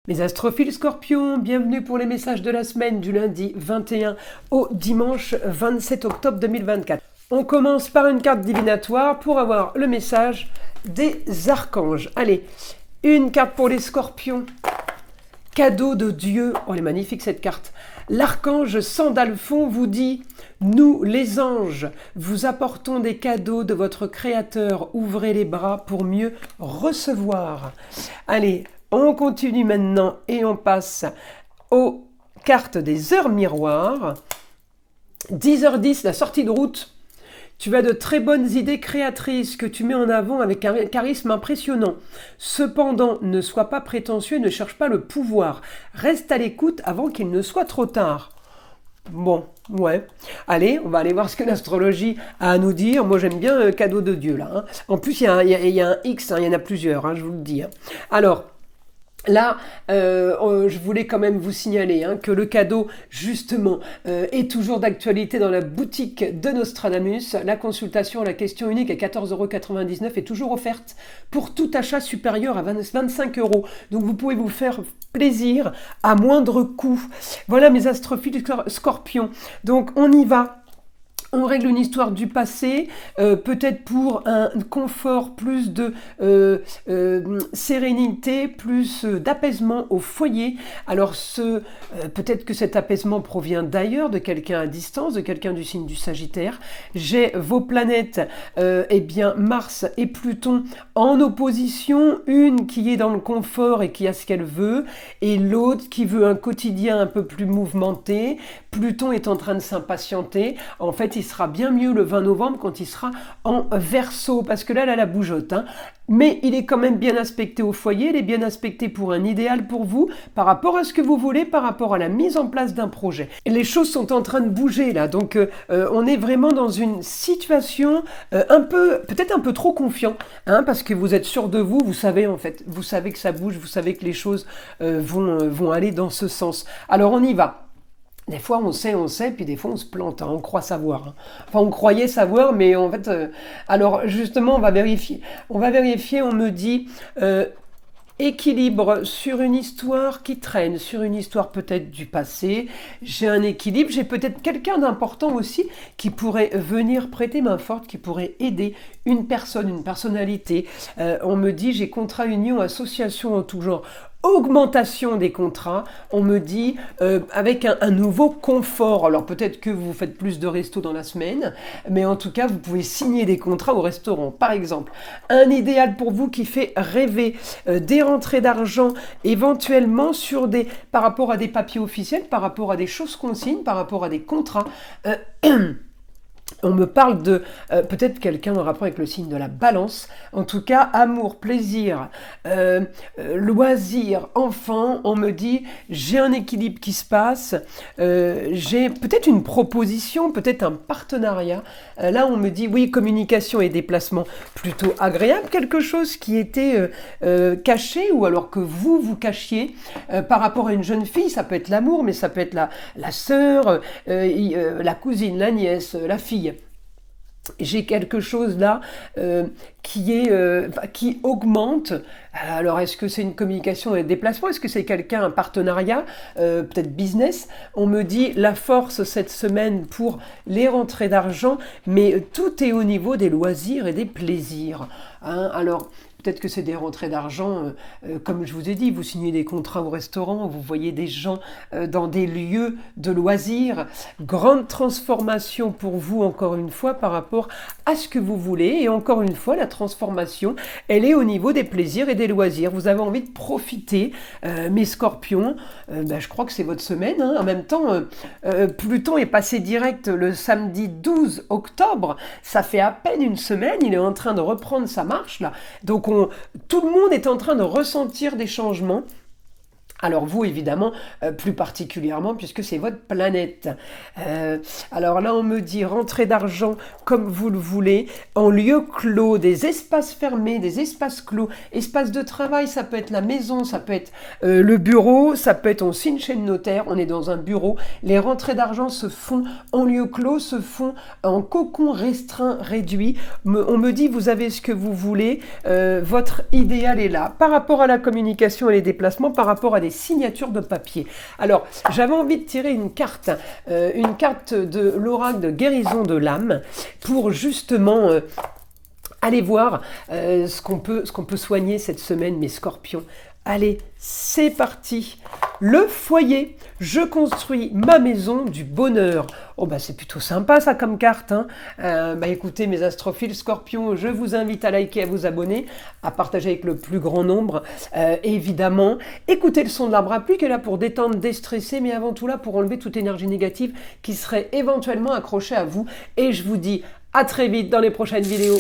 Mes astrophiles scorpions, bienvenue pour les messages de la semaine du lundi 21 au dimanche 27 octobre 2024. On commence par une carte divinatoire pour avoir le message des archanges. Allez, une carte pour les scorpions. Cadeau de Dieu. Oh, elle est magnifique cette carte. L'archange Sandalphon vous dit « Nous, les anges, vous apportons des cadeaux de votre Créateur. Ouvrez les bras pour mieux recevoir. » Allez, on continue maintenant et on passe aux cartes des heures miroirs. 10h10, la sortie de route. Tu as de très bonnes idées créatrices que tu mets en avant avec un charisme impressionnant. Cependant, ne sois pas prétentieux et ne cherche pas le pouvoir. Reste à l'écoute avant qu'il ne soit trop tard. Bon, ouais. Allez, on va aller voir ce que l'astrologie a à nous dire. Moi, j'aime bien cadeau de Dieu, là. En plus, il y a un X, il y en a plusieurs, je vous le dis. Alors, là, je voulais quand même vous signaler que le cadeau, justement, est toujours d'actualité dans la boutique de Nostradamus. La consultation, la question unique à 14,99 € est toujours offerte pour tout achat supérieur à 25 €. Donc, vous pouvez vous faire plaisir à moindre coût. Voilà mes astrophiles scorpions. Donc, on y va. On règle une histoire du passé, peut-être pour un confort, plus de sérénité, plus d'apaisement au foyer. Alors peut-être que cet apaisement provient d'ailleurs, de quelqu'un à distance, de quelqu'un du signe du Sagittaire. J'ai vos planètes, Mars et Pluton en opposition, une qui est dans le confort et qui a ce qu'elle veut, et l'autre qui veut un quotidien un peu plus mouvementé. Pluton est en train de s'impatienter. En fait, il sera bien mieux le 20 novembre quand il sera en Verseau, parce que là, la bougeotte. Mais il est quand même bien aspecté au foyer, il est bien aspecté pour un idéal pour vous, par rapport à ce que vous voulez, par rapport à la mise en place d'un projet. Et les choses sont en train de bouger là, donc on est vraiment dans une situation peut-être un peu trop confiant, parce que vous êtes sûr de vous, vous savez en fait, vous savez que ça bouge, vous savez que les choses vont aller dans ce sens. Alors on y va. Des fois, on sait, puis des fois, on se plante, on croit savoir. Enfin, on croyait savoir, mais en fait... alors, justement, on va vérifier. On me dit... équilibre sur une histoire qui traîne, sur une histoire peut-être du passé. J'ai un équilibre, j'ai peut-être quelqu'un d'important aussi qui pourrait venir prêter main forte, qui pourrait aider une personne, une personnalité. On me dit, j'ai contrat, union, association en tout genre. Augmentation des contrats, on me dit, avec un nouveau confort. Alors peut-être que vous faites plus de restos dans la semaine, mais en tout cas, vous pouvez signer des contrats au restaurant. Par exemple, un idéal pour vous qui fait rêver, des rentrées d'argent, éventuellement par rapport à des papiers officiels, par rapport à des choses qu'on signe, par rapport à des contrats. On me parle de peut-être quelqu'un en rapport avec le signe de la balance. En tout cas, amour, plaisir, loisir, enfant. On me dit, j'ai un équilibre qui se passe. J'ai peut-être une proposition, peut-être un partenariat. Là, on me dit, oui, communication et déplacement plutôt agréable. Quelque chose qui était caché ou alors que vous cachiez par rapport à une jeune fille. Ça peut être l'amour, mais ça peut être la sœur, la cousine, la nièce, la fille. J'ai quelque chose là qui augmente. Alors, est-ce que c'est une communication et un déplacement? Est-ce que c'est un partenariat, peut-être business? On me dit la force cette semaine pour les rentrées d'argent, mais tout est au niveau des loisirs et des plaisirs. Alors, peut-être que c'est des rentrées d'argent, comme je vous ai dit, vous signez des contrats au restaurant, vous voyez des gens dans des lieux de loisirs. Grande transformation pour vous, encore une fois, par rapport à ce que vous voulez. Et encore une fois, la transformation, elle est au niveau des plaisirs et des loisirs. Vous avez envie de profiter, mes scorpions. Je crois que c'est votre semaine. En même temps, Pluton est passé direct le samedi 12 octobre. Ça fait à peine une semaine. Il est en train de reprendre sa marche, là. Donc, tout le monde est en train de ressentir des changements. Alors vous, évidemment, plus particulièrement, puisque c'est votre planète. Alors là, on me dit rentrée d'argent comme vous le voulez, en lieu clos, des espaces fermés, des espaces clos, espace de travail, ça peut être la maison, ça peut être le bureau, ça peut être, on signe chez le notaire, on est dans un bureau. Les rentrées d'argent se font en lieu clos, se font en cocon restreint, réduit. On me dit, vous avez ce que vous voulez, votre idéal est là. Par rapport à la communication et les déplacements, par rapport à des des signatures de papier. Alors, j'avais envie de tirer une carte de l'oracle de guérison de l'âme, pour justement aller voir ce qu'on peut soigner cette semaine, mes scorpions. Allez, c'est parti. Le foyer, je construis ma maison du bonheur. Oh bah c'est plutôt sympa ça comme carte. Hein. Écoutez mes astrophiles scorpions, je vous invite à liker, à vous abonner, à partager avec le plus grand nombre. Évidemment, écoutez le son de l'arbre à pluie qui est là pour détendre, déstresser, mais avant tout là pour enlever toute énergie négative qui serait éventuellement accrochée à vous. Et je vous dis à très vite dans les prochaines vidéos.